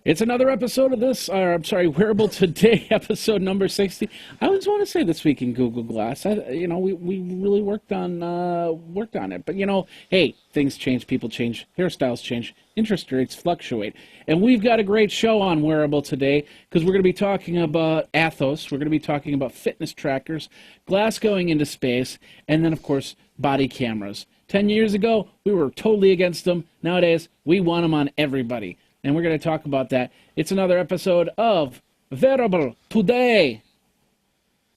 It's another episode of this, or I'm sorry, Wearable Today, episode number 60. I always want to say this week in Google Glass. We really worked on it. But hey, things change, people change, hairstyles change, interest rates fluctuate, and we've got a great show on Wearable today because we're going to be talking about Athos. We're going to be talking about fitness trackers, glass going into space, and then of course body cameras. 10 years ago, we were totally against them. Nowadays, we want them on everybody. And we're going to talk about that. It's another episode of Wearable Today.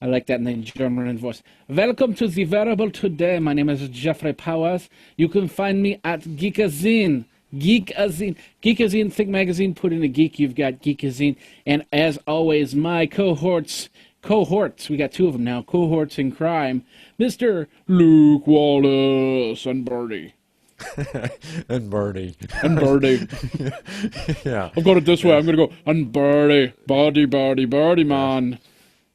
I like that in the German voice. Welcome to the Wearable Today. My name is Jeffrey Powers. You can find me at Geekazine. Geekazine, Think Magazine, put in a geek, you've got Geekazine. And as always, my cohorts, we got two of them now, cohorts in crime, Mr. Luke Wallace and Birdie. And Birdie. Yeah. I've got it this way. I'm going to go, and Birdie, Birdie, man.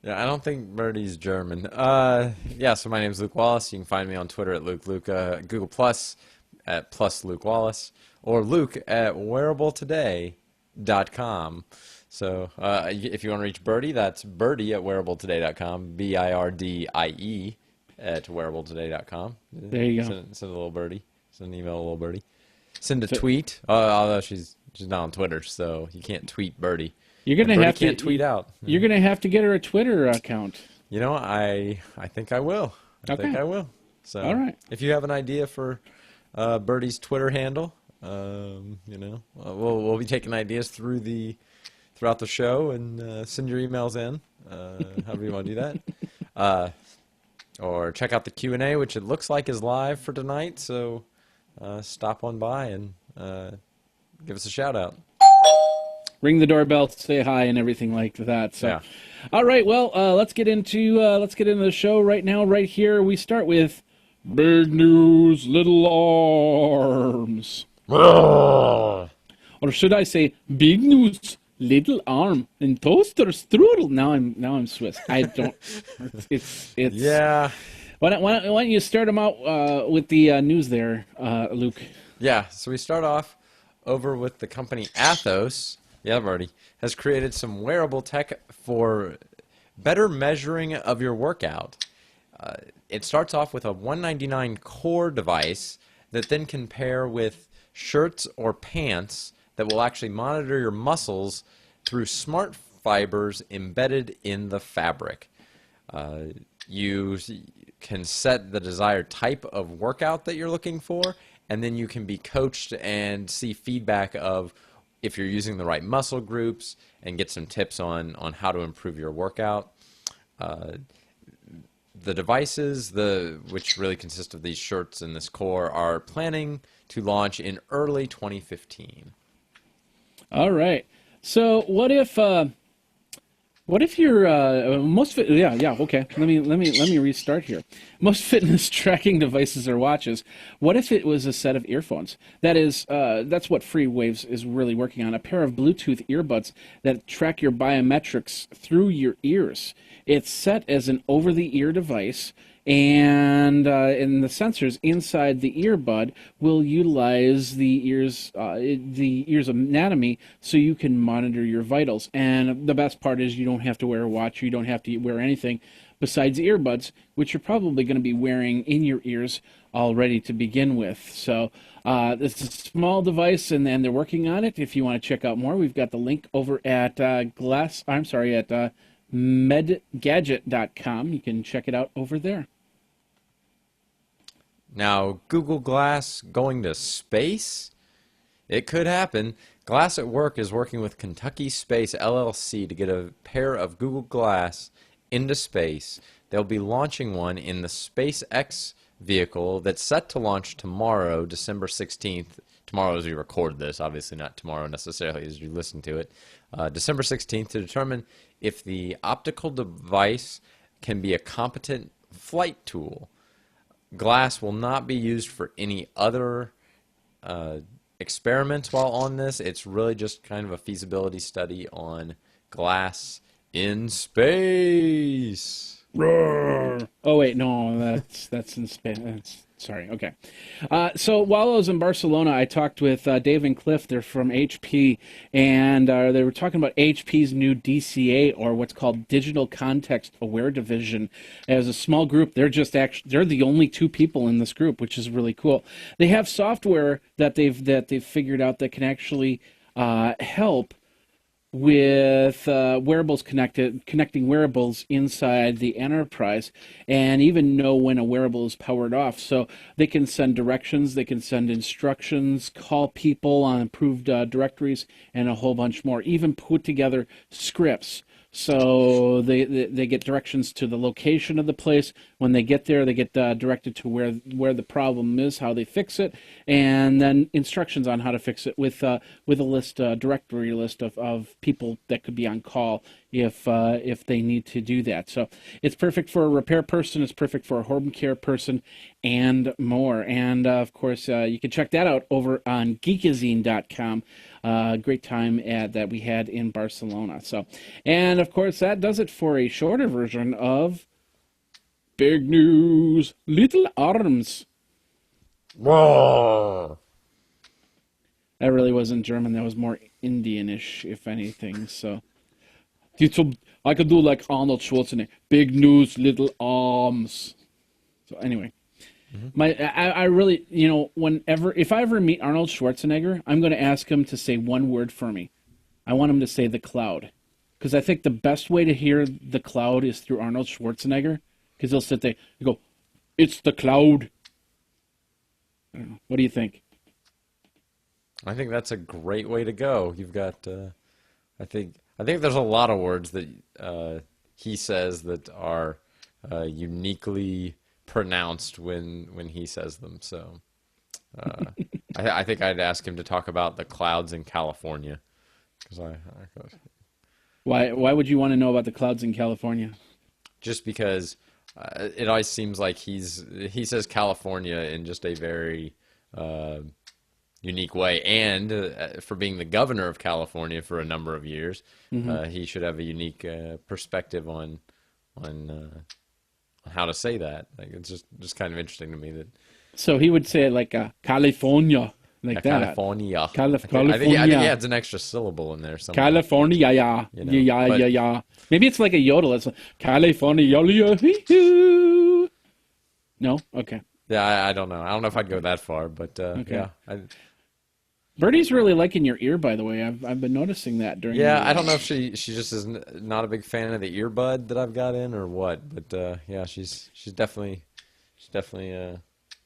Yeah, I don't think Birdie's German. So my name's Luke Wallace. You can find me on Twitter at LukeLuca, Google Plus at plus Luke Wallace, or Luke at wearabletoday.com. So if you want to reach Birdie, that's Birdie at wearabletoday.com, Birdie at wearabletoday.com. There you go. Send a little birdie. Send an email, a little birdie. Send a tweet. Although she's not on Twitter, so you can't tweet Birdie. You're gonna have to tweet out. You're gonna have to get her a Twitter account. I think I will. I think I will. So all right. If you have an idea for Birdie's Twitter handle, we'll be taking ideas throughout the show, and send your emails in. However you want to do that. Or check out the Q&A, which it looks like is live for tonight. So stop on by and give us a shout out. Ring the doorbell, say hi, and everything like that. So, yeah. All right. Well, let's get into the show right now. Right here, we start with big news, little arms, or should I say, big news, little arm, and toaster strudel. Now I'm Swiss. I don't. It's yeah. Why don't you start them out with the news there, Luke? Yeah. So we start off over with the company Athos. Yeah, Marty has created some wearable tech for better measuring of your workout. It starts off with a 199 core device that then can pair with shirts or pants that will actually monitor your muscles through smart fibers embedded in the fabric. You can set the desired type of workout that you're looking for, and then you can be coached and see feedback of if you're using the right muscle groups and get some tips on how to improve your workout. The devices, which really consist of these shirts and this core, are planning to launch in early 2015. All right. So what if you're okay. Let me restart here. Most fitness tracking devices or watches. What if it was a set of earphones? That's what Free Waves is really working on. A pair of Bluetooth earbuds that track your biometrics through your ears. It's set as an over-the-ear device, and the sensors inside the earbud will utilize the ear's anatomy so you can monitor your vitals. And the best part is you don't have to wear a watch, you don't have to wear anything besides earbuds, which you're probably going to be wearing in your ears already to begin with. So it's a small device, and they're working on it. If you want to check out more, we've got the link over at medgadget.com. You can check it out over there. Now, Google Glass going to space? It could happen. Glass at Work is working with Kentucky Space LLC to get a pair of Google Glass into space. They'll be launching one in the SpaceX vehicle that's set to launch tomorrow, December 16th. Tomorrow as we record this, obviously not tomorrow necessarily as you listen to it. December 16th, to determine if the optical device can be a competent flight tool. Glass will not be used for any other experiments while on this. It's really just kind of a feasibility study on glass in space. Roar. Oh wait, no, that's in space. That's Sorry. Okay. So while I was in Barcelona, I talked with Dave and Cliff. They're from HP, and they were talking about HP's new DCA, or what's called Digital Context Aware Division. As a small group, they're the only two people in this group, which is really cool. They have software that they've figured out that can actually help with wearables connecting wearables inside the enterprise, and even know when a wearable is powered off. So they can send directions, they can send instructions, call people on approved directories, and a whole bunch more. Even put together scripts. So they get directions to the location of the place. When they get there, they get directed to where the problem is, how they fix it, and then instructions on how to fix it with a list, directory list of people that could be on call if they need to do that. So it's perfect for a repair person, it's perfect for a home care person, and more. And of course, you can check that out over on geekazine.com. Great time that we had in Barcelona. So, and of course, that does it for a shorter version of Big News, Little Arms. Whoa. That really wasn't German. That was more Indianish, if anything. So, I could do like Arnold Schwarzenegger. Big News, Little Arms. So anyway. I really, if I ever meet Arnold Schwarzenegger, I'm going to ask him to say one word for me. I want him to say the cloud. Because I think the best way to hear the cloud is through Arnold Schwarzenegger. Because he'll sit there and go, "It's the cloud." I don't know. What do you think? I think that's a great way to go. You've got, I think there's a lot of words that he says that are uniquely pronounced when he says them. So I think I'd ask him to talk about the clouds in California. Why would you want to know about the clouds in California? Just because it always seems like he says California in just a very unique way, and for being the governor of California for a number of years, he should have a unique perspective on how to say that. Like, it's just kind of interesting to me that. So he would say it like California, like that. California. California. I think he adds an extra syllable in there somewhere. California, yeah. Yeah. Maybe it's like a yodel. It's like, California. No? Okay. Yeah, I don't know. I don't know if I'd go that far, but Okay. yeah. Birdie's really liking your ear, by the way. I've been noticing that during. Yeah, I don't know if she just is not a big fan of the earbud that I've got in or what, but yeah, she's definitely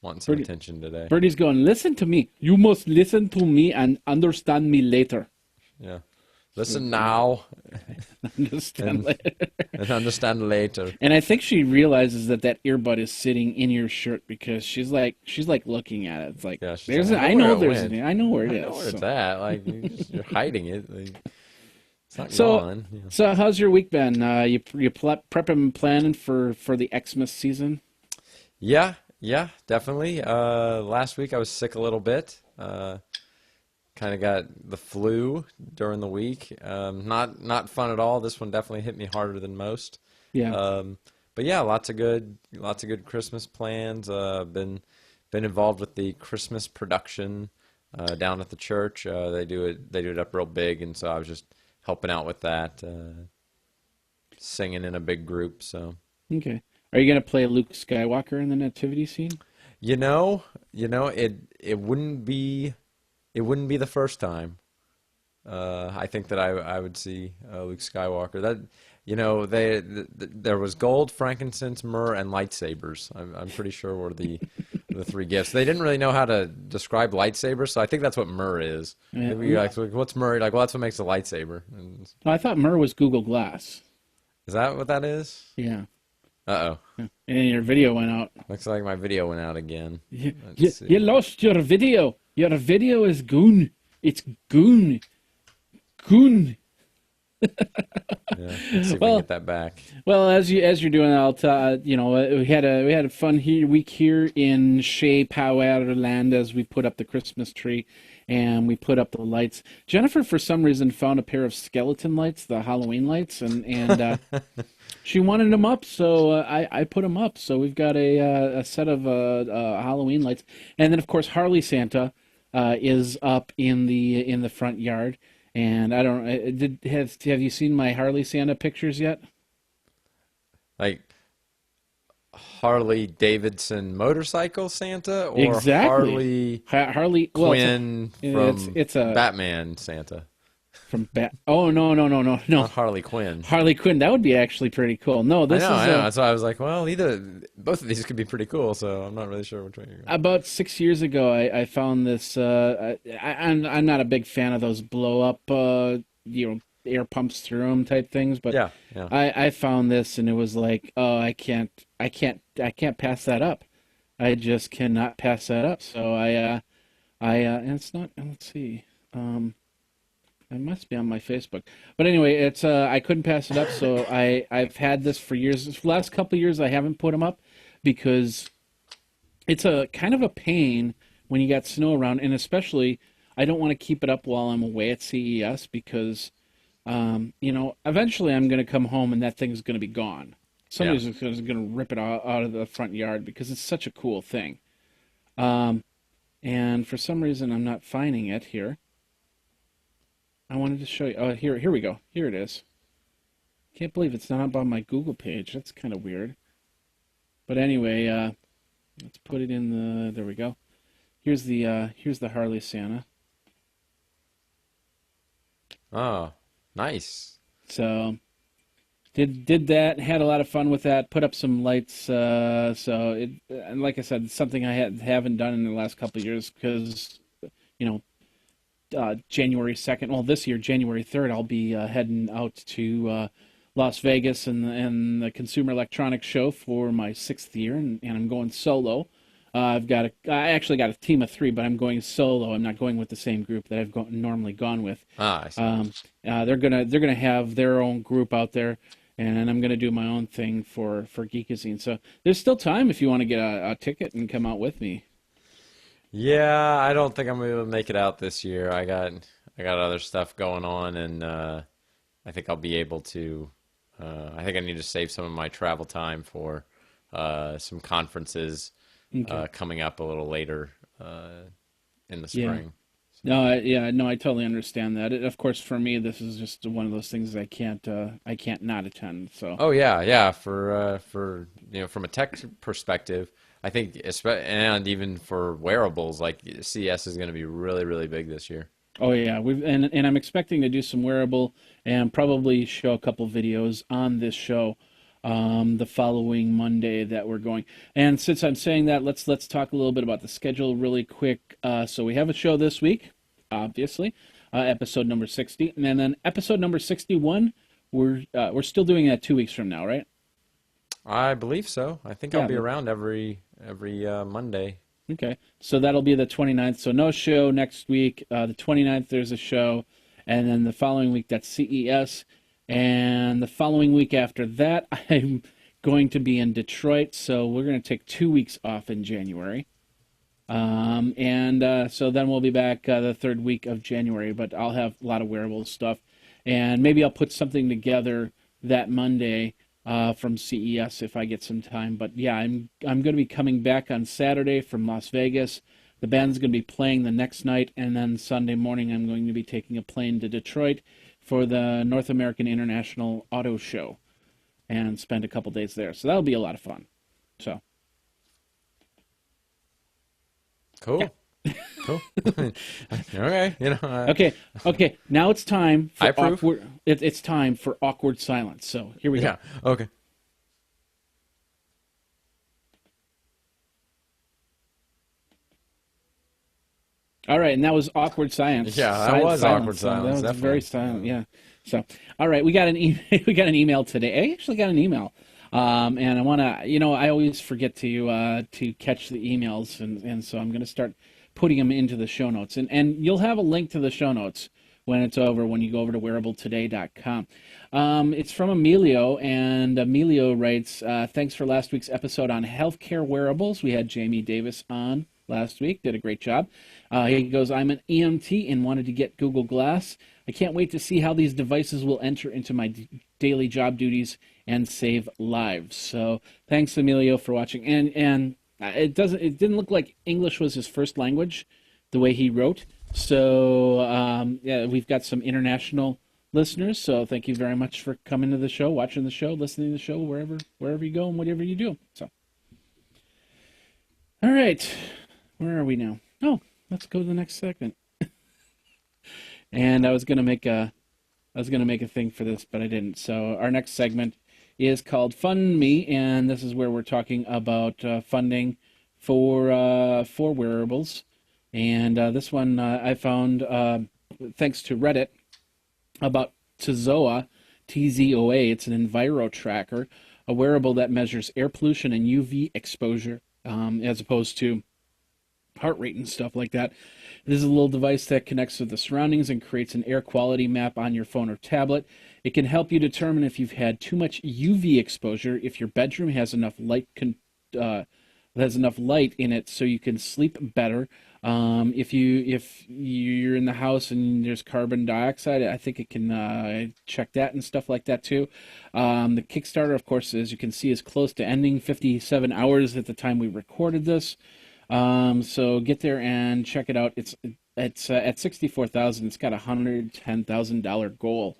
wanting some attention today. Birdie's going, "Listen to me. You must listen to me and understand me later." Yeah. Listen now. Understand later. And understand later. And I think she realizes that earbud is sitting in your shirt because she's like looking at it. It's like, Yeah, I know where it is. I know where it's at. Like, you're hiding it. Like, it's not gone. Yeah. So how's your week been? You prepping and planning for the Xmas season? Yeah, definitely. Last week I was sick a little bit. Kind of got the flu during the week. Not fun at all. This one definitely hit me harder than most. Yeah. But yeah, lots of good Christmas plans. Been involved with the Christmas production down at the church. They do it up real big, and so I was just helping out with that, singing in a big group. So. Okay. Are you gonna play Luke Skywalker in the nativity scene? It wouldn't be. It wouldn't be the first time. I think that I would see Luke Skywalker. That there was gold, frankincense, myrrh, and lightsabers. I'm pretty sure were the three gifts. They didn't really know how to describe lightsabers, so I think that's what myrrh is. Yeah. You're like, what's myrrh? You're like, well, that's what makes a lightsaber. And I thought myrrh was Google Glass. is that what that is? Yeah. Uh-oh. And your video went out. Looks like my video went out again. You lost your video. Your video is goon. It's goon. Goon. Yeah, let's see if we can Well, get that back. well, as you're doing that, I'll we had a fun week here in Shea Power Land as we put up the Christmas tree and we put up the lights. Jennifer, for some reason, found a pair of skeleton lights, the Halloween lights, and she wanted them up, so I put them up. So we've got a set of Halloween lights, and then of course Harley Santa is up in the front yard. And I don't have you seen my Harley Santa pictures yet? Like Harley Davidson motorcycle Santa or Exactly. Harley Harley. Well, Quinn from it's a Batman Santa? from Bat. Oh no. Not Harley Quinn. Harley Quinn. That would be actually pretty cool. No, this is I know. That's why I was like, well, either both of these could be pretty cool. So I'm not really sure which way you're going. about 6 years ago. I found this. I'm not a big fan of those blow up, air pumps through them type things, but Yeah, yeah. I found this and it was like, oh, I can't pass that up. I just cannot pass that up. So and it's not. Let's see. It must be on my Facebook. But anyway, it's I couldn't pass it up, so I've had this for years. This last couple of years I haven't put them up because it's a kind of a pain when you got snow around, and especially I don't want to keep it up while I'm away at CES because eventually I'm going to come home and that thing's going to be gone. Yeah. Somebody's going to rip it out of the front yard because it's such a cool thing. Um, and for some reason I'm not finding it here. I wanted to show you. Oh, here we go. Here it is. Can't believe it's not up on my Google page. That's kind of weird. But anyway, let's put it in the. There we go. Here's the Harley Santa. Oh, nice. So did that. Had a lot of fun with that. Put up some lights. And like I said, it's something I haven't done in the last couple of years because you know January 2nd. Well, this year, January 3rd, I'll be heading out to Las Vegas and the Consumer Electronics Show for my sixth year, and I'm going solo. I actually got a team of three, but I'm going solo. I'm not going with the same group that normally gone with. Ah, I see. They're gonna have their own group out there, and I'm gonna do my own thing for Geekazine. So there's still time if you want to get a ticket and come out with me. Yeah, I don't think I'm gonna be able to make it out this year. I got other stuff going on, and I think I'll be able to. I think I need to save some of my travel time for some conferences Okay. coming up a little later in the Yeah. spring. No, yeah, no, I totally understand that. Of course, for me, this is just one of those things I can't not attend. So, Oh yeah, yeah. For from a tech perspective, I think and even for wearables, like CS is going to be really really big this year. oh yeah, and I'm expecting to do some wearable and probably show a couple videos on this show, the following Monday that we're going. And since I'm saying that, let's talk a little bit about the schedule really quick. So we have a show this week, obviously, episode number 60, and then episode number 61. We're still doing that 2 weeks from now, right? I believe so. I think I'll Yeah. be around every Monday. Okay, so that'll be the 29th. So no show next week. The 29th, there's a show. And then the following week, that's CES. And the following week after that, I'm going to be in Detroit. So we're going to take 2 weeks off in January. So then we'll be back the third week of January. But I'll have a lot of wearable stuff. And maybe I'll put something together that Monday from CES if I get some time. But yeah, I'm going to be coming back on Saturday from Las Vegas. The band's going to be playing the next night, and then Sunday morning I'm going to be taking a plane to Detroit for the North American International Auto Show and spend a couple days there. So that'll be a lot of fun. So Cool. Cool. Okay. okay, okay. Now it's time for I approve. awkward. It's time for awkward silence. So here we go. Yeah. Okay. All right, and that was awkward science. Yeah, that was awkward So silence, that was very definitely. silent. Yeah. So, all right, we got an we got an email today. I actually got an email, and I want to. I always forget to catch the emails, and so I'm going to start putting them into the show notes, and you'll have a link to the show notes when it's over, when you go over to wearabletoday.com. It's from Emilio, and Emilio writes, thanks for last week's episode on healthcare wearables. We had Jamie Davis on last week, did a great job. He goes, I'm an EMT and wanted to get Google Glass. I can't wait to see how these devices will enter into my daily job duties and save lives. So thanks, Emilio, for watching. And it didn't look like English was his first language, the way he wrote. So yeah, we've got some international listeners. So thank you very much for coming to the show, watching the show, listening to the show, wherever you go and whatever you do. So, all right, where are we now? Oh, let's go to the next segment. And I was gonna make a thing for this, but I didn't. So our next segment is called Fund Me, and this is where we're talking about funding for wearables. And this one I found thanks to Reddit about Tzoa, TZOA. It's an enviro tracker, a wearable that measures air pollution and UV exposure, as opposed to heart rate and stuff like that. This is a little device that connects with the surroundings and creates an air quality map on your phone or tablet. It can help you determine if you've had too much UV exposure, if your bedroom has enough light in it so you can sleep better. If you're in the house and there's carbon dioxide, I think it can check that and stuff like that too. The Kickstarter, of course, as you can see, is close to ending. 57 hours at the time we recorded this. So get there and check it out. It's at 64,000. It's got a $110,000 goal,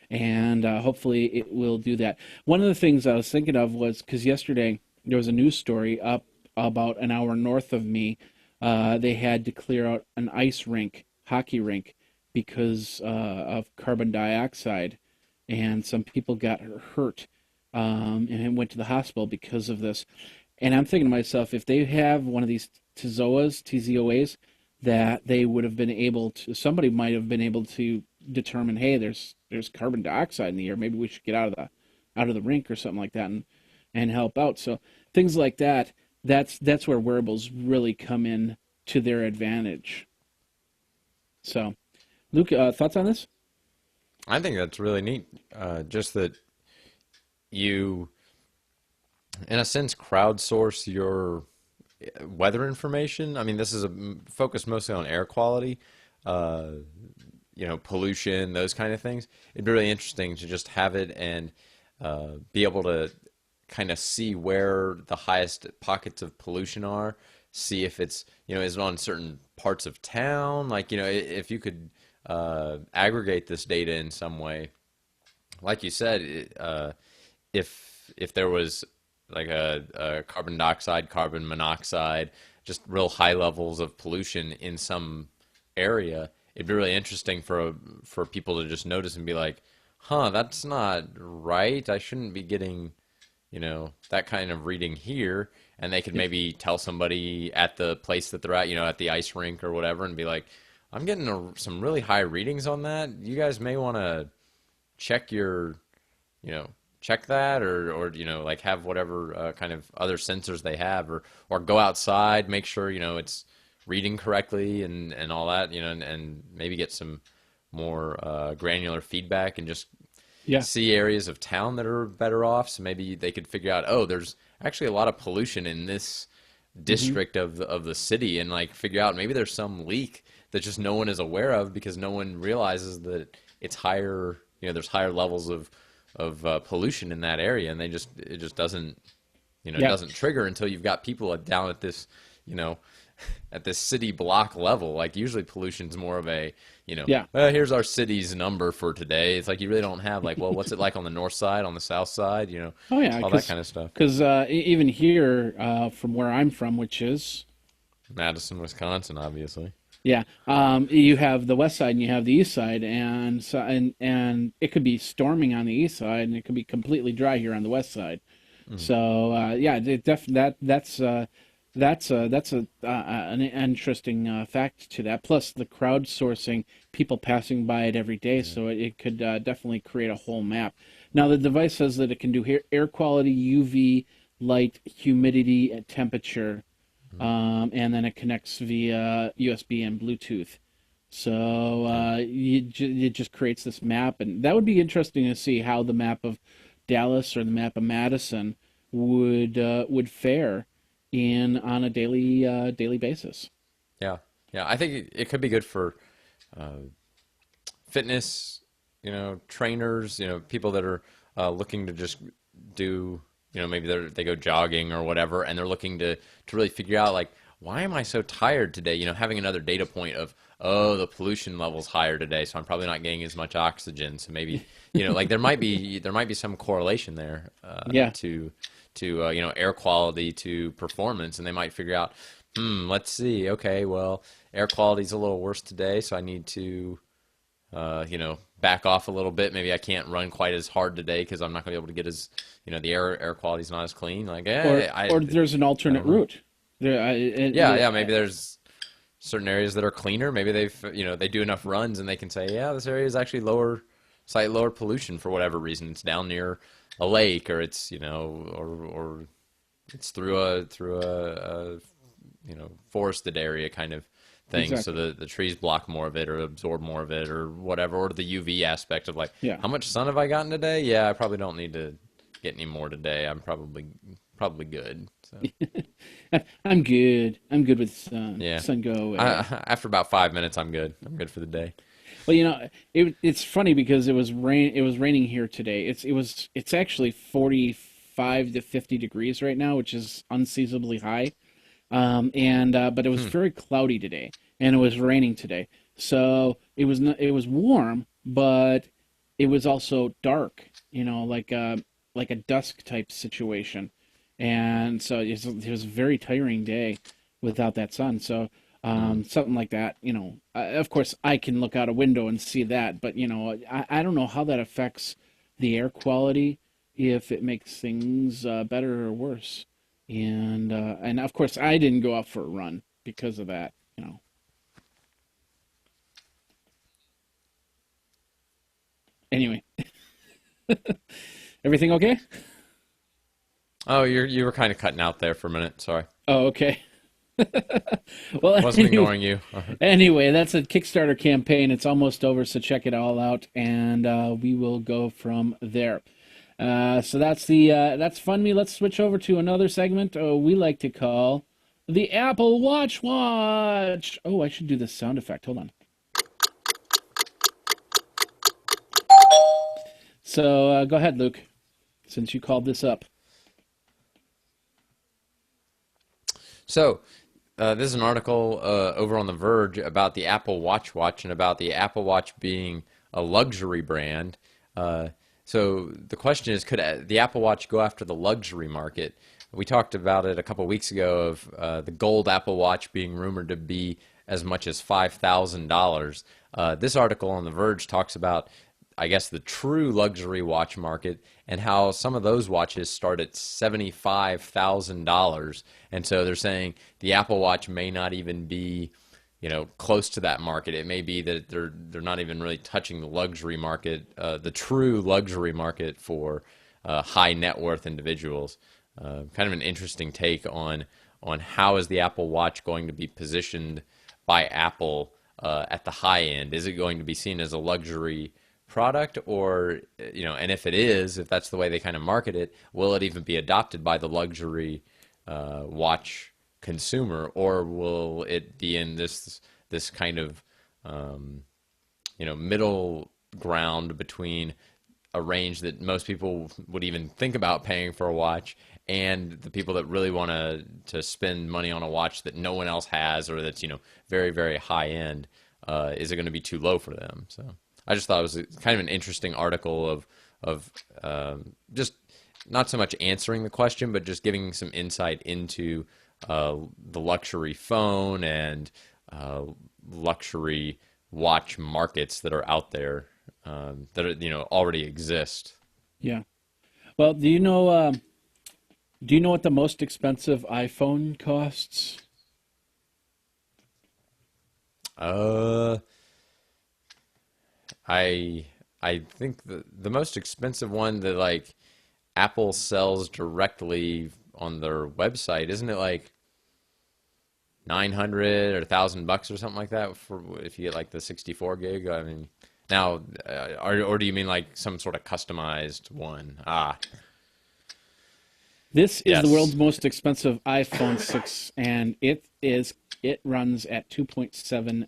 and hopefully it will do that. One of the things I was thinking of was because yesterday there was a news story up about an hour north of me. They had to clear out an hockey rink, because of carbon dioxide, and some people got hurt and went to the hospital because of this. And I'm thinking to myself, if they have one of these TZOAs, that they would have been able to, somebody might have been able to determine, hey, there's carbon dioxide in the air. Maybe we should get out of the rink or something like that and help out. So things like that. That's where wearables really come in to their advantage. So, Luke, thoughts on this? I think that's really neat. Just that you, in a sense, crowdsource your weather information. I mean, this is focused mostly on air quality, pollution, those kind of things. It'd be really interesting to just have it and be able to kind of see where the highest pockets of pollution are, see if it's, is it on certain parts of town? Like, if you could aggregate this data in some way, like you said, if there was like a carbon dioxide, carbon monoxide, just real high levels of pollution in some area, it'd be really interesting for people to just notice and be like, huh, that's not right. I shouldn't be getting, that kind of reading here. And they could maybe tell somebody at the place that they're at, at the ice rink or whatever, and be like, I'm getting some really high readings on that. You guys may want to check check that, or like have whatever kind of other sensors they have, or go outside, make sure it's reading correctly and all that, and maybe get some more granular feedback, and just see areas of town that are better off. So maybe they could figure out, oh, there's actually a lot of pollution in this district of the city, and like figure out maybe there's some leak that just no one is aware of because no one realizes that it's higher. There's higher levels of pollution in that area, and it just doesn't doesn't trigger until you've got people down at this at this city block level. Like usually pollution's more of a here's our city's number for today. It's like you really don't have like, well, what's it like on the north side, on the south side, Oh yeah, all that kind of stuff. Because even here, from where I'm from, which is Madison, Wisconsin, obviously. Yeah, you have the west side and you have the east side, and so and it could be storming on the east side, and it could be completely dry here on the west side. So that's an interesting fact to that. Plus the crowdsourcing, people passing by it every day, so it could definitely create a whole map. Now the device says that it can do air quality, UV, light, humidity, and temperature. And then it connects via USB and Bluetooth. So Yeah. it just creates this map, and that would be interesting to see how the map of Dallas or the map of Madison would fare in on a daily basis. Yeah. Yeah. I think it could be good for uh, fitness, trainers, people that are looking to just do, maybe they go jogging or whatever, and they're looking to really figure out like, why am I so tired today? Having another data point of, oh, the pollution level's higher today, so I'm probably not getting as much oxygen. So maybe, like there might be some correlation there Yeah, to air quality to performance, and they might figure out, let's see, okay, well, air quality's a little worse today, so I need to back off a little bit. Maybe I can't run quite as hard today because I'm not going to be able to get as, the air quality's not as clean. Like, or there's an I alternate don't know. route. There, Yeah, yeah. Maybe there's certain areas that are cleaner. Maybe they do enough runs and they can say, yeah, this area is actually slightly lower pollution for whatever reason. It's down near a lake, or it's, or it's through a forested area kind of thing, so exactly. the trees block more of it or absorb more of it or whatever, or the UV aspect of like, Yeah. how much sun have I gotten today? Yeah, I probably don't need to get any more today. I'm probably good. So I'm good. I'm good with sun. yeah, Sun, go away. after about 5 minutes, I'm good. I'm good for the day. Well, it's funny because it was raining here today. It's actually 45 to 50 degrees right now, which is unseasonably high. And but it was Hmm. very cloudy today, and it was raining today. So it was warm, but it was also dark. Like a dusk type situation, and so it was a very tiring day without that sun. So Hmm. something like that, of course, I can look out a window and see that, but I don't know how that affects the air quality, if it makes things better or worse. And of course, I didn't go out for a run because of that. Anyway, everything okay? Oh, you were kind of cutting out there for a minute. Sorry, Oh, okay. Well, wasn't ignoring you. anyway, that's a Kickstarter campaign. It's almost over, so check it all out, and we will go from there. So that's fun me. Let's switch over to another segment we like to call the Apple Watch Watch. Oh, I should do this sound effect. Hold on. So go ahead, Luke, since you called this up. So, this is an article over on The Verge about the Apple Watch Watch and about the Apple Watch being a luxury brand. Uh, so the question is, could the Apple Watch go after the luxury market? We talked about it a couple weeks ago of the gold Apple Watch being rumored to be as much as $5,000. This article on The Verge talks about, I guess, the true luxury watch market and how some of those watches start at $75,000. And so they're saying the Apple Watch may not even be, close to that market. It may be that they're not even really touching the luxury market, the true luxury market for high net worth individuals. Kind of an interesting take on how is the Apple Watch going to be positioned by Apple at the high end. Is it going to be seen as a luxury product, or and if it is, if that's the way they kind of market it, will it even be adopted by the luxury watch consumer, or will it be in this kind of middle ground between a range that most people would even think about paying for a watch, and the people that really want to spend money on a watch that no one else has, or that's very very high end? Is it going to be too low for them? So I just thought it was kind of an interesting article of just not so much answering the question, but just giving some insight into the luxury phone and luxury watch markets that are out there, that are, already exist. Yeah. Well, do you know what the most expensive iPhone costs? Uh, I I think the most expensive one that like Apple sells directly on their website, isn't it like 900 or $1,000 or something like that for if you get like the 64 gig. I mean, now, or do you mean like some sort of customized one? Ah, This is the yes. world's most expensive iPhone 6, and it runs at 2.7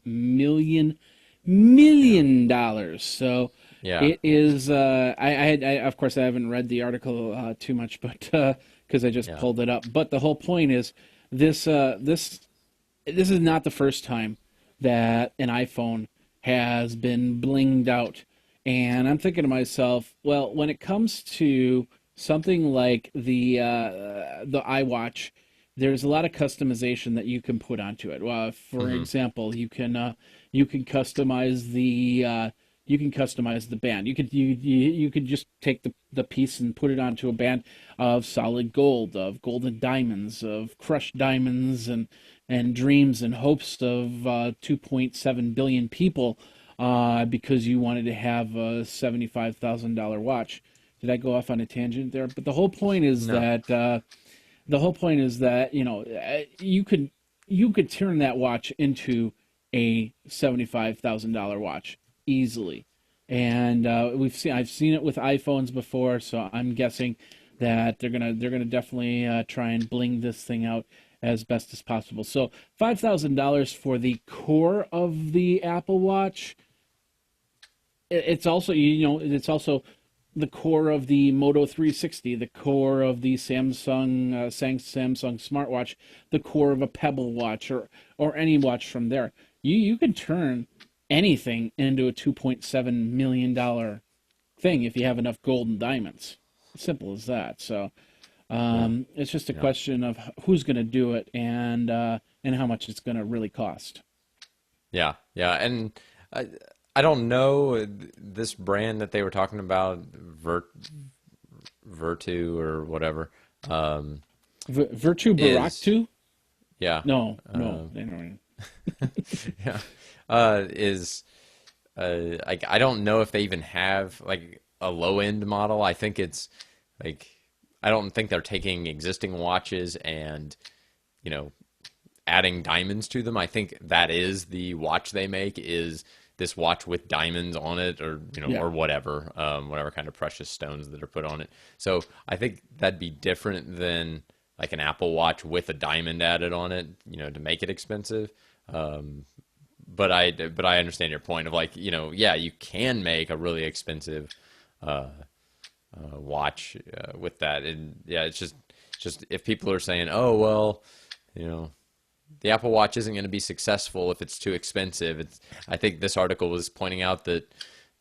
million dollars. So Yeah. it is. Of course I haven't read the article too much, but because I just Yeah. pulled it up. But the whole point is this is not the first time that an iPhone has been blinged out. And I'm thinking to myself, well, when it comes to something like the iWatch, there's a lot of customization that you can put onto it. Well, for Hmm. example, you can customize the band. You could just take the piece and put it onto a band of solid gold, of golden diamonds, of crushed diamonds, and dreams and hopes of 2.7 billion people, because you wanted to have a $75,000 watch. Did I go off on a tangent there? But No. the whole point is that you could turn that watch into a $75,000 watch easily, and I've seen it with iPhones before, so I'm guessing that they're gonna definitely try and bling this thing out as best as possible. So $5,000 for the core of the Apple Watch. It's also, it's also the core of the Moto 360, the core of the Samsung smartwatch, the core of a Pebble watch, or any watch from there. You can turn anything into a $2.7 million thing if you have enough gold and diamonds. Simple as that. So Yeah. it's just a Yeah. question of who's going to do it, and how much it's going to really cost. Yeah. Yeah. And I, I don't know this brand that they were talking about, Virtu or whatever, um, Virtue Barak is, 2? yeah. No, no, Uh, they don't. yeah. Is I don't know if they even have like a low end model. I think it's like I don't think they're taking existing watches and you know adding diamonds to them. I think that is the watch they make is this watch with diamonds on it, or Yeah, or whatever, whatever kind of precious stones that are put on it. So I think that'd be different than like an Apple Watch with a diamond added on it, to make it expensive. Um, but I understand your point of like, yeah, you can make a really expensive watch with that, and yeah, it's just if people are saying, oh well, you know the Apple Watch isn't going to be successful if it's too expensive. I think this article was pointing out that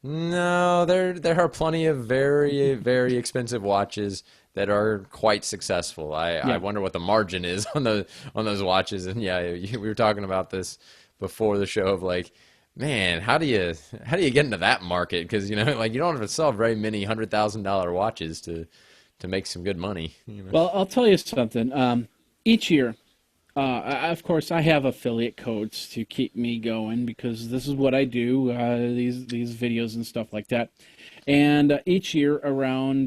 no, there are plenty of very very expensive watches that are quite successful. I yeah. wonder what the margin is on those watches. And yeah, we were talking about this before the show of like, man, how do you get into that market? Because like you don't have to sell very many $100,000 watches to make some good money. Well, I'll tell you something. Each year, of course, I have affiliate codes to keep me going because this is what I do. These videos and stuff like that. And each year around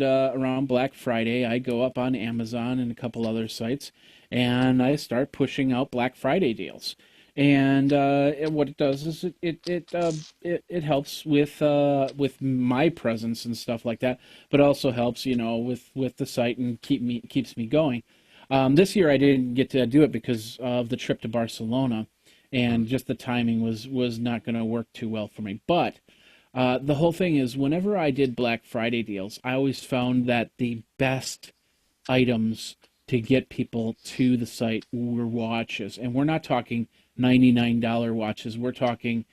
Black Friday, I go up on Amazon and a couple other sites, and I start pushing out Black Friday deals. And what it does is it helps with my presence and stuff like that, but also helps with the site and keeps me going. This year I didn't get to do it because of the trip to Barcelona, and just the timing was not going to work too well for me. But the whole thing is, whenever I did Black Friday deals, I always found that the best items to get people to the site were watches, and we're not talking $99 watches. We're talking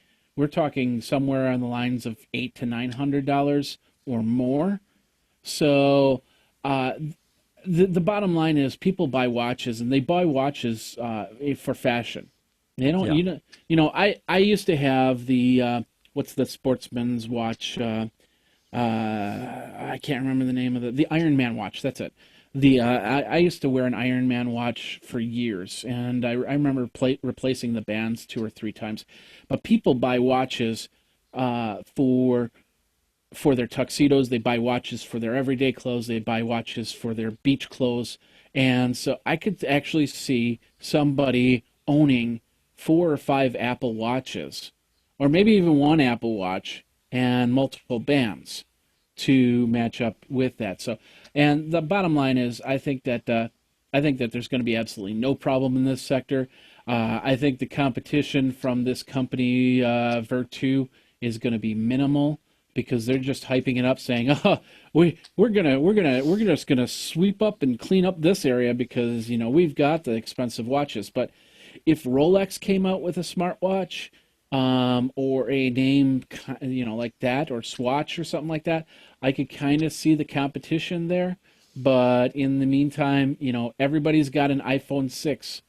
somewhere on the lines of $800 to $900 or more. So uh, the bottom line is people buy watches, and they buy watches for fashion. They don't, Yeah. I used to have the what's the sportsman's watch? I can't remember the name of the Iron Man watch. That's it. I used to wear an Iron Man watch for years, and I remember replacing the bands two or three times. But people buy watches for their tuxedos. They buy watches for their everyday clothes. They buy watches for their beach clothes. And so I could actually see somebody owning 4 or 5 Apple Watches, or maybe even one Apple Watch and multiple bands to match up with that. So, and the bottom line is, I think that there's going to be absolutely no problem in this sector. I think the competition from this company, Vertu, is going to be minimal because they're just hyping it up, saying, "Oh, we're just gonna sweep up and clean up this area because we've got the expensive watches." But if Rolex came out with a smartwatch, or a name, like that, or Swatch or something like that, I could kind of see the competition there. But in the meantime, everybody's got an iPhone 6.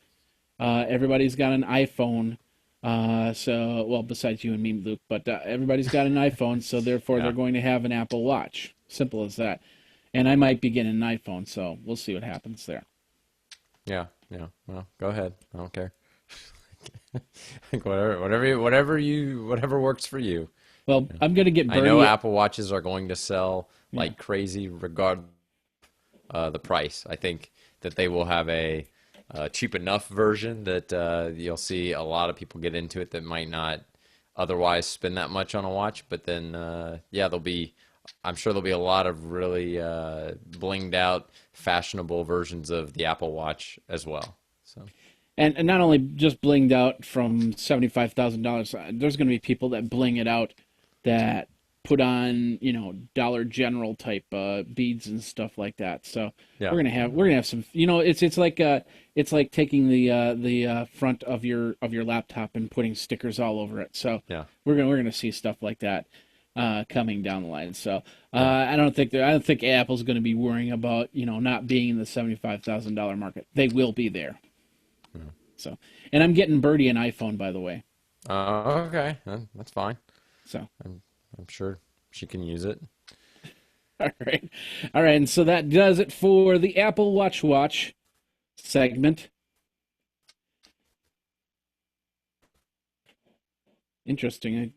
Everybody's got an iPhone. So, well, besides you and me, Luke, but everybody's got an iPhone, so therefore they're Yeah. going to have an Apple Watch. Simple as that. And I might be getting an iPhone, so we'll see what happens there. Yeah. Yeah. Well, go ahead. I don't care. Like whatever works for you. Well, I'm going to get I know Birdie. Apple Watches are going to sell Yeah. like crazy regard the price. I think that they will have a cheap enough version that you'll see a lot of people get into it that might not otherwise spend that much on a watch. But then, yeah, I'm sure there'll be a lot of really blinged out, fashionable versions of the Apple Watch as well. So, And not only just blinged out from $75,000, there's going to be people that bling it out that put on, Dollar General type beads and stuff like that. So yeah, we're gonna have some, it's like taking the front of your laptop and putting stickers all over it. So yeah, we're gonna see stuff like that coming down the line. So yeah. I don't think Apple's going to be worrying about not being in the $75,000 market. They will be there. So, and I'm getting Birdie an iPhone, by the way. Okay, that's fine. So, I'm sure she can use it. all right, all right, and so that does it for the Apple Watch segment. Interesting.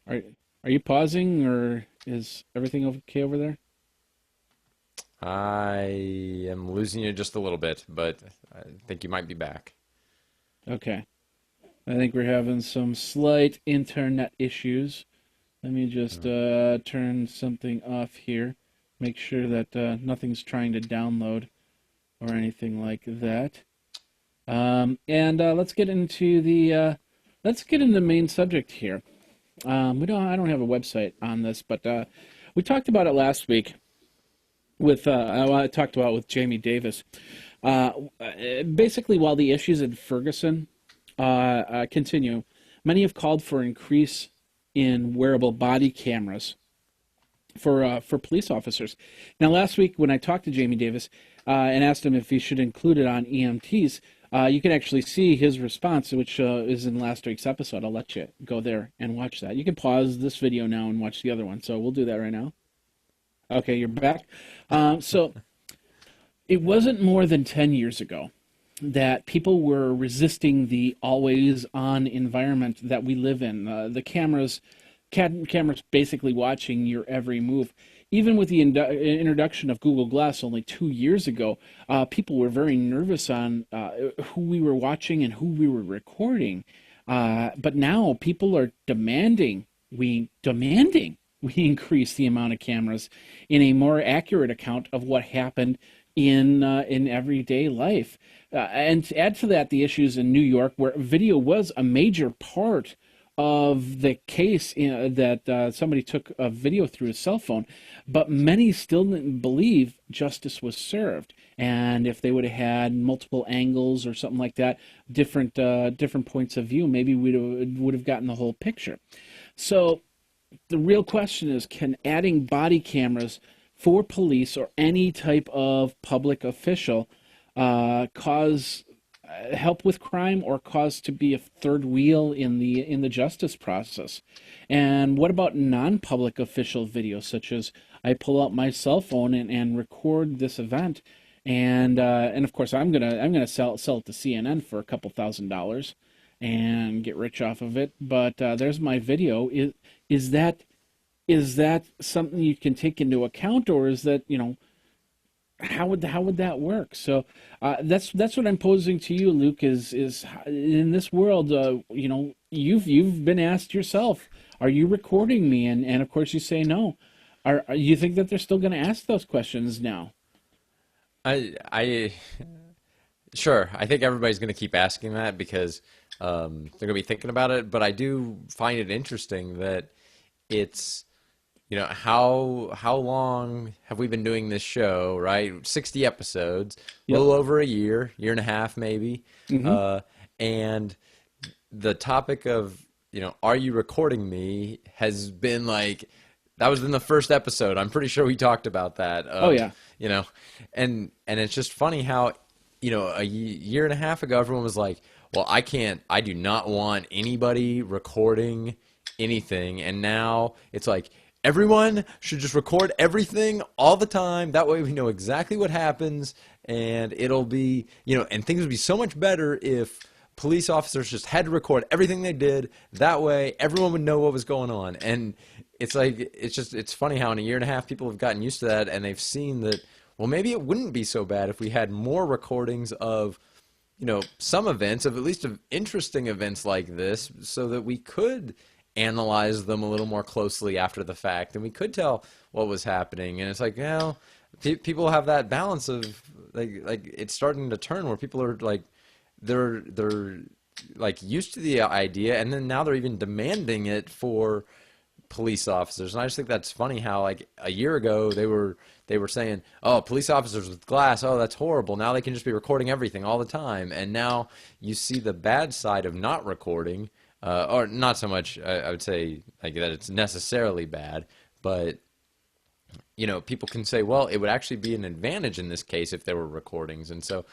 Are are you pausing, or is everything okay over there? I am losing you just a little bit, but I think you might be back. Okay, I think we're having some slight internet issues. Let me just turn something off here. Make sure that nothing's trying to download or anything like that. And let's get into the main subject here. I don't have a website on this, but we talked about it last week with I talked about it with Jamie Davis. Basically, while the issues in Ferguson continue, many have called for an increase in wearable body cameras for police officers. Now, last week when I talked to Jamie Davis and asked him if he should include it on EMTs, you can actually see his response, which is in last week's episode. I'll let you go there and watch that. You can pause this video now and watch the other one. So we'll do that right now. Okay, you're back. So it wasn't more than 10 years ago that people were resisting the always-on environment that we live in. The cameras basically watching your every move. Even with the introduction of Google Glass only 2 years ago, people were very nervous on who we were watching and who we were recording. But now people are demanding we increase the amount of cameras in a more accurate account of what happened in everyday life. And to add to that, the issues in New York, where video was a major part of the case, that somebody took a video through a cell phone, but many still didn't believe justice was served. And if they would have had multiple angles or something like that, different points of view, maybe we would have gotten the whole picture. So the real question is, can adding body cameras for police or any type of public official cause help with crime, or cause to be a third wheel in the justice process? And what about non-public official videos, such as I pull out my cell phone and record this event, and of course I'm gonna sell it to CNN for a couple $1,000s and get rich off of it. But there's my video. Is that something you can take into account, or is that how would that work? So that's what I'm posing to you, Luke. Is in this world, you've been asked yourself, are you recording me? And of course you say no. You think that they're still going to ask those questions now? I sure. I think everybody's going to keep asking that because they're going to be thinking about it. But I do find it interesting that it's, how long have we been doing this show, right? 60 episodes, a Yep. little over a year and a half maybe. Hmm. Uh, and the topic of, are you recording me has been like, that was in the first episode. I'm pretty sure we talked about that. Oh yeah. You know, and it's just funny how, a year and a half ago, everyone was like, well, I do not want anybody recording anything. And now it's like, everyone should just record everything all the time. That way we know exactly what happens, and it'll be, and things would be so much better if police officers just had to record everything they did. That way everyone would know what was going on. And it's like, it's funny how in a year and a half people have gotten used to that, and they've seen that, well, maybe it wouldn't be so bad if we had more recordings of, some events, of at least of interesting events like this, so that we could analyze them a little more closely after the fact, and we could tell what was happening. And it's like, people have that balance of like it's starting to turn where people are like, they're like used to the idea, and then now they're even demanding it for police officers. And I just think that's funny how like a year ago they were saying, oh, police officers with glass, oh, that's horrible. Now they can just be recording everything all the time. And now you see the bad side of not recording, or not so much, I would say like that it's necessarily bad, but people can say, well, it would actually be an advantage in this case if there were recordings. And so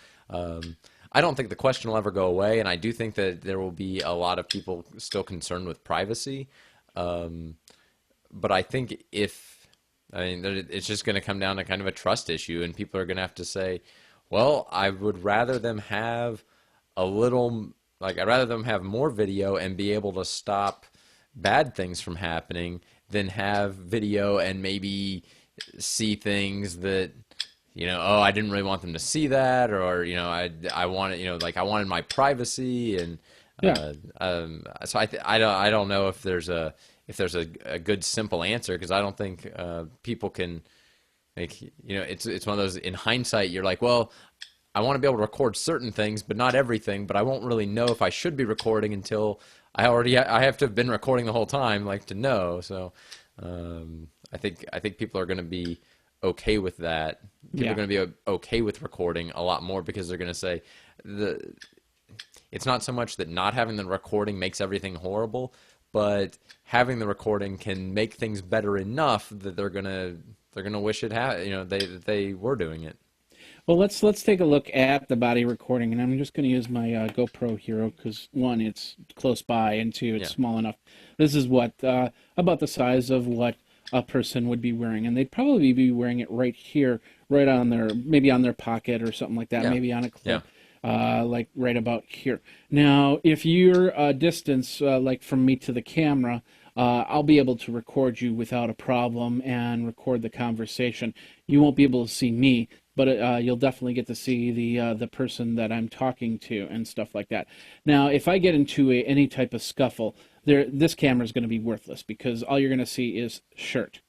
I don't think the question will ever go away, and I do think that there will be a lot of people still concerned with privacy. But I think it's just going to come down to kind of a trust issue, and people are going to have to say, well, I would rather them have a little, like, I'd rather them have more video and be able to stop bad things from happening than have video and maybe see things that, oh, I didn't really want them to see that, or, I wanted, like I wanted my privacy. And Yeah. so I don't know if there's a good simple answer, because I don't think people can, like, it's one of those, in hindsight you're like, well, I want to be able to record certain things but not everything, but I won't really know if I should be recording until I have to have been recording the whole time, like, to know. So I think people are going to be okay with that. People are Yeah. going to be okay with recording a lot more, because they're going to say, the it's not so much that not having the recording makes everything horrible, but having the recording can make things better enough that they're gonna wish they were doing it. Well, let's take a look at the body recording, and I'm just going to use my GoPro Hero because one, it's close by, and two, it's Yeah. small enough. This is what about the size of what a person would be wearing, and they'd probably be wearing it right here, right on their, maybe on their pocket or something like that, Yeah. maybe on a Yeah. clip, like right about here. Now, if you're a distance like from me to the camera, I'll be able to record you without a problem and record the conversation. You won't be able to see me, but you'll definitely get to see the person that I'm talking to and stuff like that. Now, if I get into any type of scuffle, this camera is going to be worthless because all you're going to see is shirt,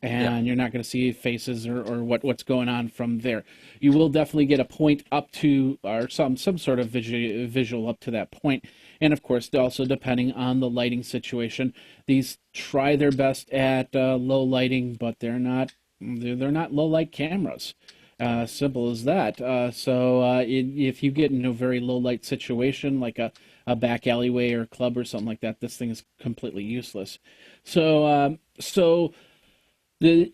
Yeah. and you're not going to see faces or what's going on from there. You will definitely get a point up to, or some sort of visual up to that point. And of course, also depending on the lighting situation, these try their best at low lighting, but they're not low light cameras. Simple as that. If you get in a very low light situation, like a back alleyway or club or something like that, this thing is completely useless. So the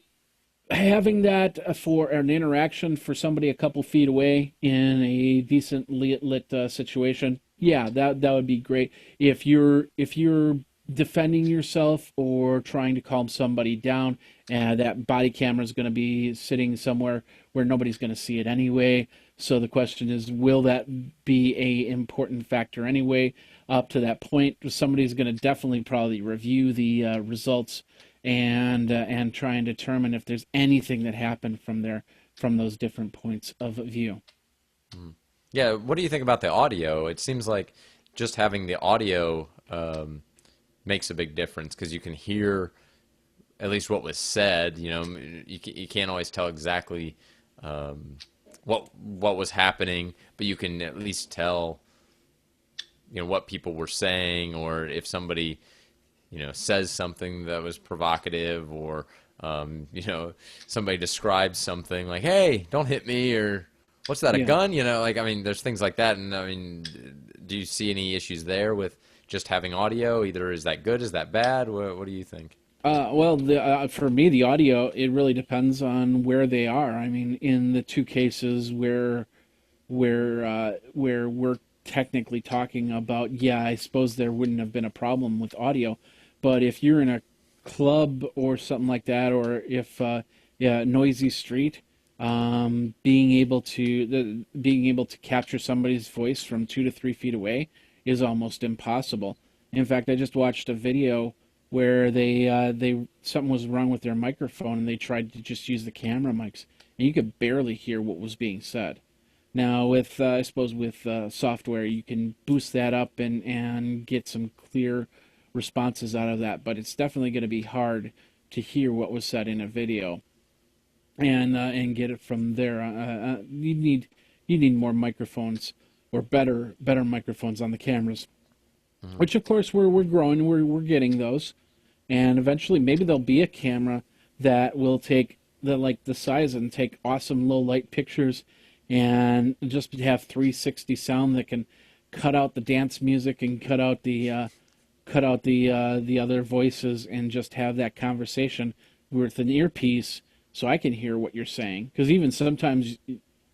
having that for an interaction for somebody a couple feet away in a decent lit situation, yeah, that would be great. If you're defending yourself or trying to calm somebody down, that body camera is going to be sitting somewhere where nobody's going to see it anyway. So the question is, will that be a important factor anyway? Up to that point, somebody's going to definitely probably review the results and try and determine if there's anything that happened from there. from those different points of view. Yeah, what do you think about the audio? It seems like just having the audio makes a big difference because you can hear at least what was said. You can't always tell exactly um, what was happening, but you can at least tell what people were saying, or if somebody says something that was provocative, or somebody describes something like, "Hey, don't hit me," or "What's that, a Yeah. gun?" Like, I mean, there's things like that, and I mean, do you see any issues there with just having audio? Either is that good, is that bad? What do you think? Well, for me, the audio, it really depends on where they are. I mean, in the two cases where we're technically talking about, yeah, I suppose there wouldn't have been a problem with audio, but if you're in a club or something like that, or if yeah, noisy street, being able to capture somebody's voice from 2 to 3 feet away is almost impossible. In fact, I just watched a video where they something was wrong with their microphone and they tried to just use the camera mics, and you could barely hear what was being said. Now, with I suppose with software, you can boost that up and get some clear responses out of that, but it's definitely going to be hard to hear what was said in a video and get it from there. You need more microphones or better microphones on the cameras, Hmm. which of course we're growing. We're getting those, and eventually maybe there'll be a camera that will take the size and take awesome low light pictures and just have 360 sound that can cut out the dance music and cut out the other voices and just have that conversation with an earpiece so I can hear what you're saying. Because even sometimes,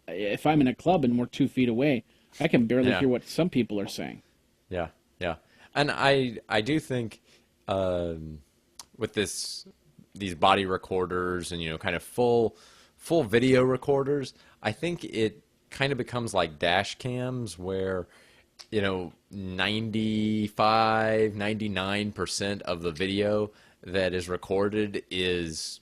if I'm in a club and we're 2 feet away, I can barely Yeah. hear what some people are saying. Yeah, yeah, and I do think with these body recorders and kind of full video recorders, I think it kind of becomes like dash cams where 99% of the video that is recorded is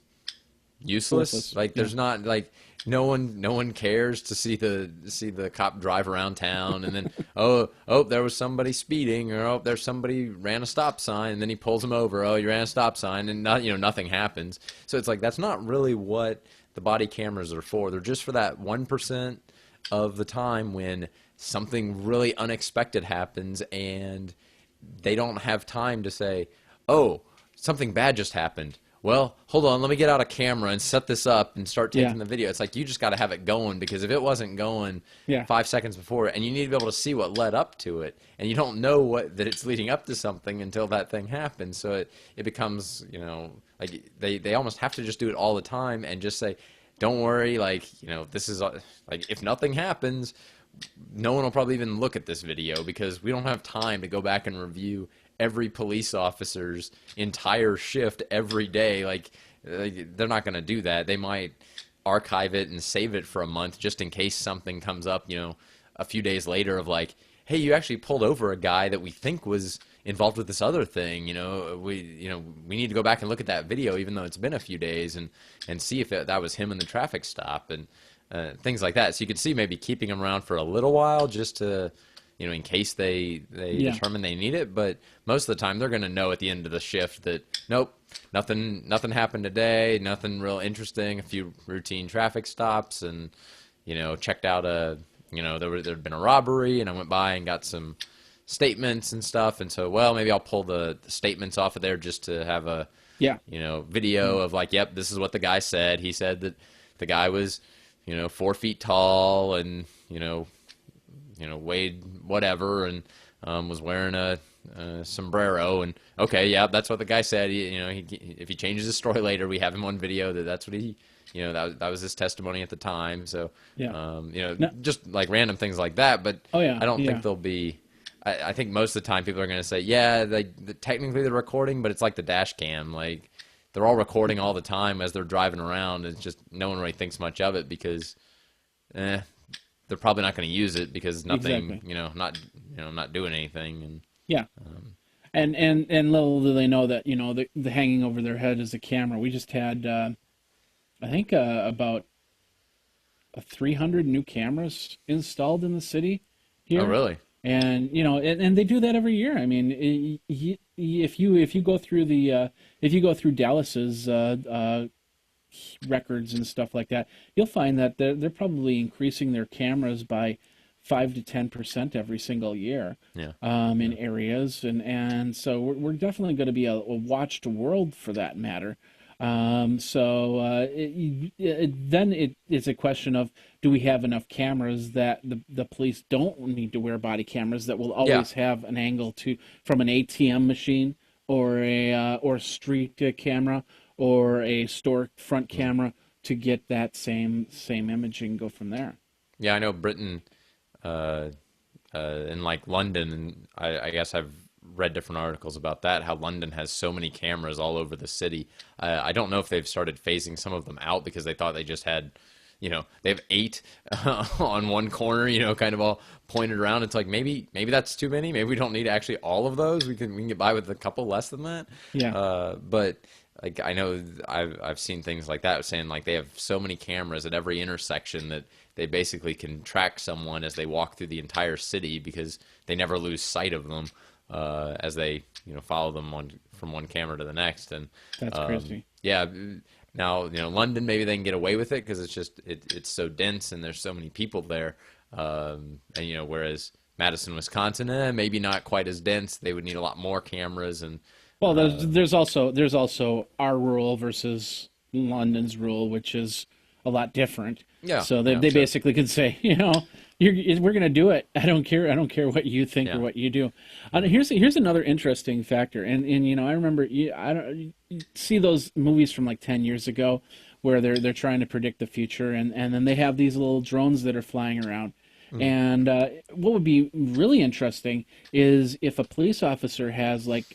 useless. Worthless. Like Yeah. there's not like no one cares to see the cop drive around town, and then oh there was somebody speeding, or oh there's somebody ran a stop sign and then he pulls him over. Oh, you ran a stop sign, and not nothing happens. So it's like that's not really what the body cameras are for. They're just for that 1% of the time when something really unexpected happens and they don't have time to say, "Oh, something bad just happened. Well, hold on, let me get out a camera and set this up and start Yeah. taking the video." It's like you just got to have it going, because if it wasn't going Yeah. 5 seconds before, and you need to be able to see what led up to it, and you don't know what that it's leading up to something until that thing happens. So it becomes like they almost have to just do it all the time and just say, "Don't worry, like this is like if nothing happens, no one will probably even look at this video because we don't have time to go back and review every police officer's entire shift every day." Like they're not going to do that. They might archive it and save it for a month just in case something comes up, a few days later of like, "Hey, you actually pulled over a guy that we think was involved with this other thing. We need to go back and look at that video, even though it's been a few days, and see if that was him in the traffic stop," and things like that. So you could see maybe keeping them around for a little while just to, in case they Yeah. determine they need it. But most of the time, they're going to know at the end of the shift that nope, nothing happened today, nothing real interesting, a few routine traffic stops, and checked out there'd been a robbery, and I went by and got some statements and stuff, and so well maybe I'll pull the statements off of there just to have a Yeah. video of like, yep, this is what the guy said. He said that the guy was 4 feet tall and weighed whatever, and was wearing a sombrero, and okay, yeah, that's what the guy said. If he changes his story later, we have him on video that's what he that was his testimony at the time. So Yeah. No. just like random things like that. But Oh yeah. I don't Yeah. think they'll be. I think most of the time people are going to say, yeah, technically they're recording, but it's like the dash cam. Like they're all recording all the time as they're driving around. It's just no one really thinks much of it because, they're probably not going to use it because nothing, Exactly. not doing anything. And Yeah. And little do they know that the hanging over their head is a camera. We just had I think about 300 new cameras installed in the city Oh, here. really? And and they do that every year. I mean, if you go through the if you go through Dallas's records and stuff like that, you'll find that they're probably increasing their cameras by 5 to 10% every single year, Yeah. in Yeah. areas, and so we're definitely going to be a watched world for that matter. Then it's a question of, do we have enough cameras that the police don't need to wear body cameras that will Yeah. always have an angle to from an ATM machine or a or street camera or a store front Mm. camera to get that same image and go from there. Yeah, I know Britain, uh, in like London, and I guess I've read different articles about that. How London has so many cameras all over the city. I don't know if they've started phasing some of them out because they thought they just had, they have eight on one corner, kind of all pointed around. It's like maybe that's too many. Maybe we don't need actually all of those. We can get by with a couple less than that. Yeah. But like I know I've seen things like that saying like they have so many cameras at every intersection that they basically can track someone as they walk through the entire city because they never lose sight of them as they follow them from one camera to the next. And That's crazy. yeah, now London, maybe they can get away with it because it's so dense and there's so many people there. And whereas Madison, Wisconsin, maybe not quite as dense. They would need a lot more cameras and Well, there's also our rule versus London's rule, which is a lot different. yeah, So yeah, they sure, basically could say, we're going to do it. I don't care what you think or yeah, what you do. Here's another interesting factor. And I remember you see those movies from like 10 years ago where they're trying to predict the future, and then they have these little drones that are flying around. mm, And what would be really interesting is if a police officer has like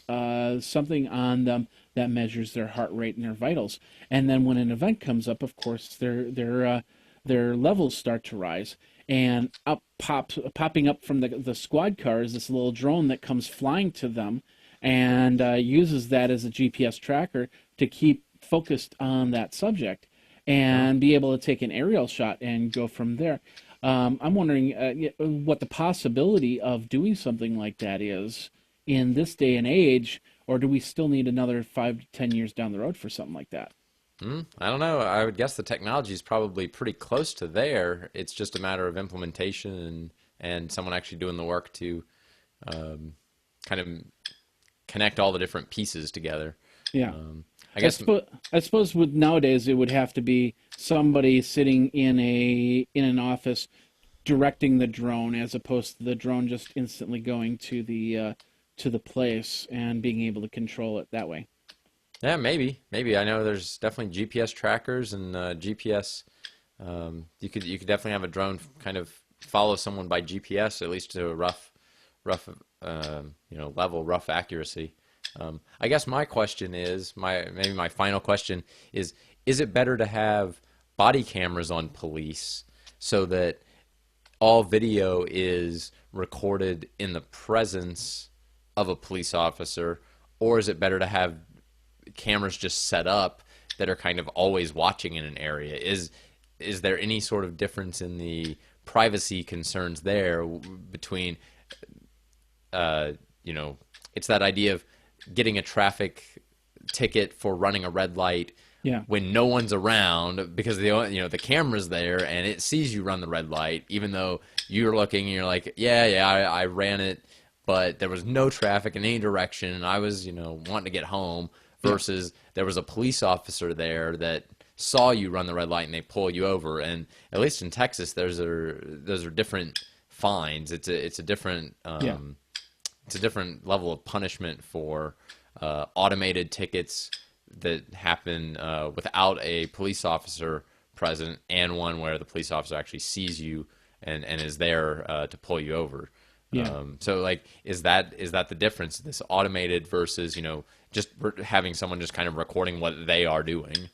something on them that measures their heart rate and their vitals, and then when an event comes up, of course, their levels start to rise, and popping up from the squad car is this little drone that comes flying to them, and uses that as a GPS tracker to keep focused on that subject, yeah. and be able to take an aerial shot and go from there. I'm wondering what the possibility of doing something like that is in this day and age, or do we still need another 5 to 10 years down the road for something like that? I don't know. I would guess the technology is probably pretty close to there. It's just a matter of implementation and someone actually doing the work to um, kind of connect all the different pieces together. Yeah. I I guess, suppose I suppose with nowadays it would have to be somebody sitting in an office directing the drone as opposed to the drone just instantly going to the place and being able to control it that way. yeah, maybe. I know there's definitely GPS trackers and GPS. You could definitely have a drone kind of follow someone by GPS at least to a rough level, rough accuracy. I guess my question is maybe my final question is it better to have body cameras on police so that all video is recorded in the presence of a police officer, or is it better to have cameras just set up that are kind of always watching in an area? Is there any sort of difference in the privacy concerns there between uh, you know, it's that idea of getting a traffic ticket for running a red light Yeah. when no one's around because the camera's there and it sees you run the red light even though you're looking and you're like I ran it but there was no traffic in any direction and I was wanting to get home Yeah. versus there was a police officer there that saw you run the red light and they pull you over. And at least in Texas those are different fines. It's a different Yeah. it's a different level of punishment for automated tickets that happen without a police officer present, and one where the police officer actually sees you and is there to pull you over. Yeah. So, like, is that the difference? This automated versus just having someone just kind of recording what they are doing.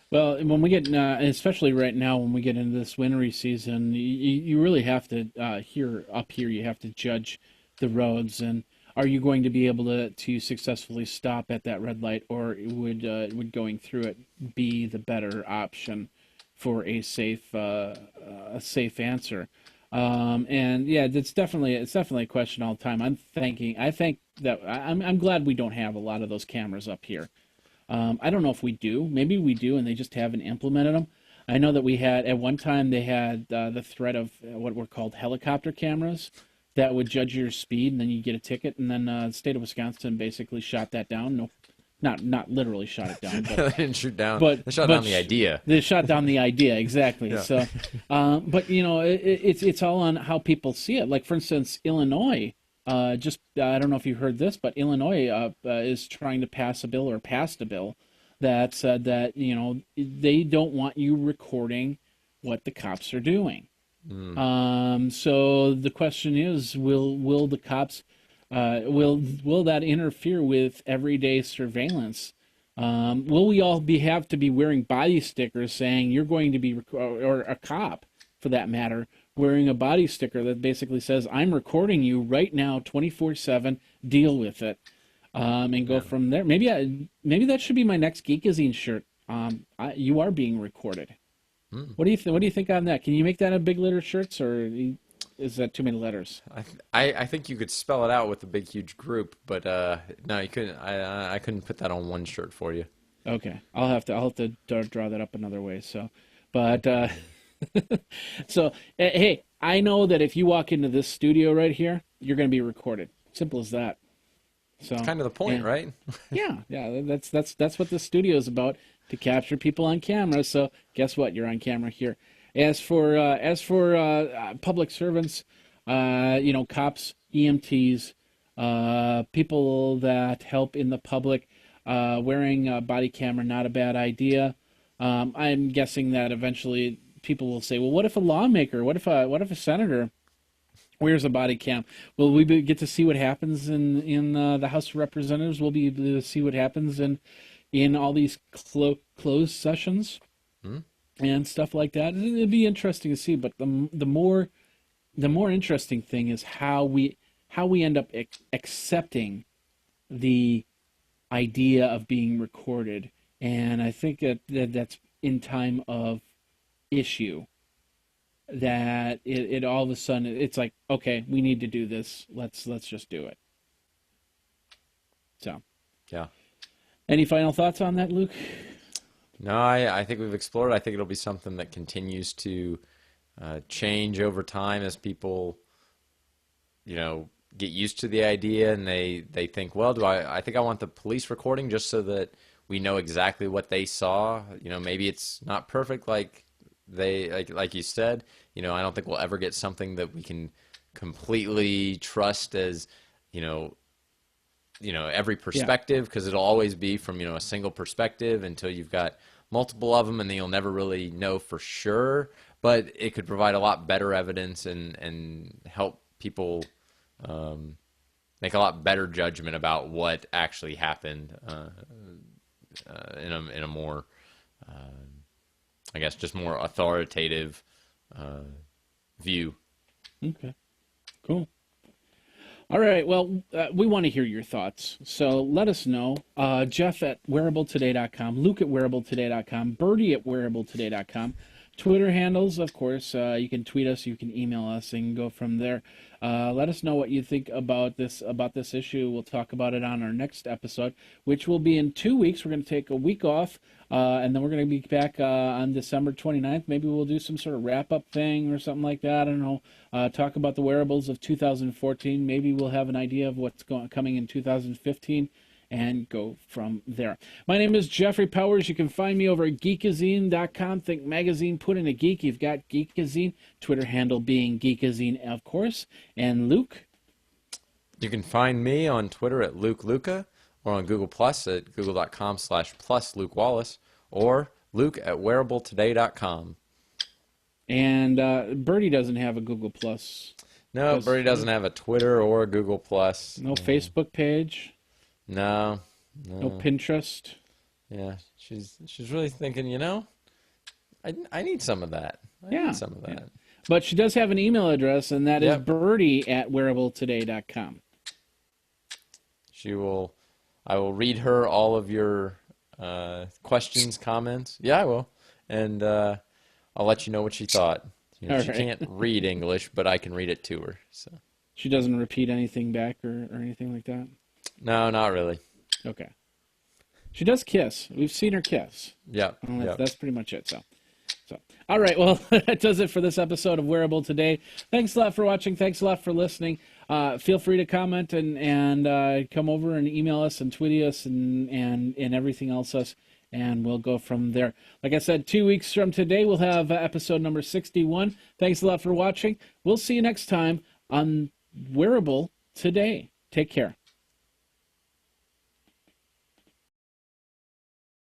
Well, when we get, especially right now, when we get into this wintry season, you really have to here you have to judge the roads, and are you going to be able to successfully stop at that red light, or would going through it be the better option for a safe answer. And yeah, it's definitely a question all the time. I think that I'm glad we don't have a lot of those cameras up here. I don't know if we do. Maybe we do, and they just haven't implemented them. I know that we had at one time they had the threat of what were called helicopter cameras that would judge your speed, and then you get a ticket. And then the state of Wisconsin basically shot that down. No, not literally shot it down, They didn't shoot down. but They shot down the idea. they shot down the idea exactly. Yeah. So, but you know, it's all on how people see it. Like for instance, Illinois. Just I don't know if you heard this, but Illinois is trying to pass a bill or passed a bill that said that you know they don't want you recording what the cops are doing. So the question is, will the cops will that interfere with everyday surveillance? Will we all have to be wearing body stickers saying you're going to be or a cop for that matter wearing a body sticker that basically says I'm recording you right now 24/7, deal with it, and go from there. Maybe that should be my next Geekazine shirt. You are being recorded. What do you what do you think on that? Can you make that a big letter shirts, or is that too many letters? I think you could spell it out with a big huge group, but no, you couldn't. I couldn't put that on one shirt for you. Okay, I'll have to draw that up another way. So, but so hey, I know that if you walk into this studio right here, you're going to be recorded. Simple as that. So It's kind of the point, right? yeah. That's what this studio is about, to capture people on camera. So guess what? You're on camera here. As for public servants, you know, cops, EMTs, people that help in the public, wearing a body camera, not a bad idea. I'm guessing that eventually people will say, well, what if a lawmaker, what if a senator wears a body cam? Will we get to see what happens in the House of Representatives? We'll be able to see what happens in all these closed sessions and stuff like that. It'd be interesting to see. But the more interesting thing is how we end up accepting the idea of being recorded. And I think that's in time of issue, that it all of a sudden it's like, okay, we need to do this. Let's just do it. So, Yeah. any final thoughts on that, Luke? No, I think we've explored. I think it'll be something that continues to change over time as people, you know, get used to the idea, and they think, well, I think I want the police recording just so that we know exactly what they saw. You know, maybe it's not perfect like like you said. You know, I don't think we'll ever get something that we can completely trust as, you know, every perspective, because it'll always be from, you know, a single perspective until you've got multiple of them, and then you'll never really know for sure. But it could provide a lot better evidence and help people make a lot better judgment about what actually happened in a more, I guess, just more authoritative view. Okay, cool. All right, well, we want to hear your thoughts, so let us know. Jeff at wearabletoday.com, Luke at wearabletoday.com, Birdie at wearabletoday.com. Twitter handles, of course, you can tweet us, you can email us, and go from there. Let us know what you think about this issue. We'll talk about it on our next episode, which will be in 2 weeks. We're going to take a week off, and then we're going to be back on December 29th. Maybe we'll do some sort of wrap-up thing or something like that. I don't know. Talk about the wearables of 2014. Maybe we'll have an idea of what's coming in 2015. And go from there. My name is Jeffrey Powers. You can find me over at geekazine.com. Think magazine, put in a geek. You've got Geekazine. Twitter handle being Geekazine, of course. And Luke? You can find me on Twitter at Luke Luca, or on Google Plus at google.com/plus Luke Wallace, or Luke at wearabletoday.com. And Birdie doesn't have a Google Plus. No, Birdie doesn't have a Twitter or a Google Plus. No Facebook page. No. No Pinterest. Yeah, she's really thinking, you know, I need some of that. I need some of that. Yeah. But she does have an email address, and that is Birdie at wearabletoday.com. I will read her all of your questions, comments. Yeah, I will. And I'll let you know what she thought. All She right. can't read English, but I can read it to her. So She doesn't repeat anything back or anything like that? no, not really. Okay. She does kiss. We've seen her kiss. Yep, yep. That's pretty much it. So, all right. Well, that does it for this episode of Wearable today. Thanks a lot for watching. Thanks a lot for listening. Feel free to comment and come over and email us and tweet us and everything else and we'll go from there. Like I said, 2 weeks from today, we'll have episode number 61. Thanks a lot for watching. We'll see you next time on Wearable Today. Take care.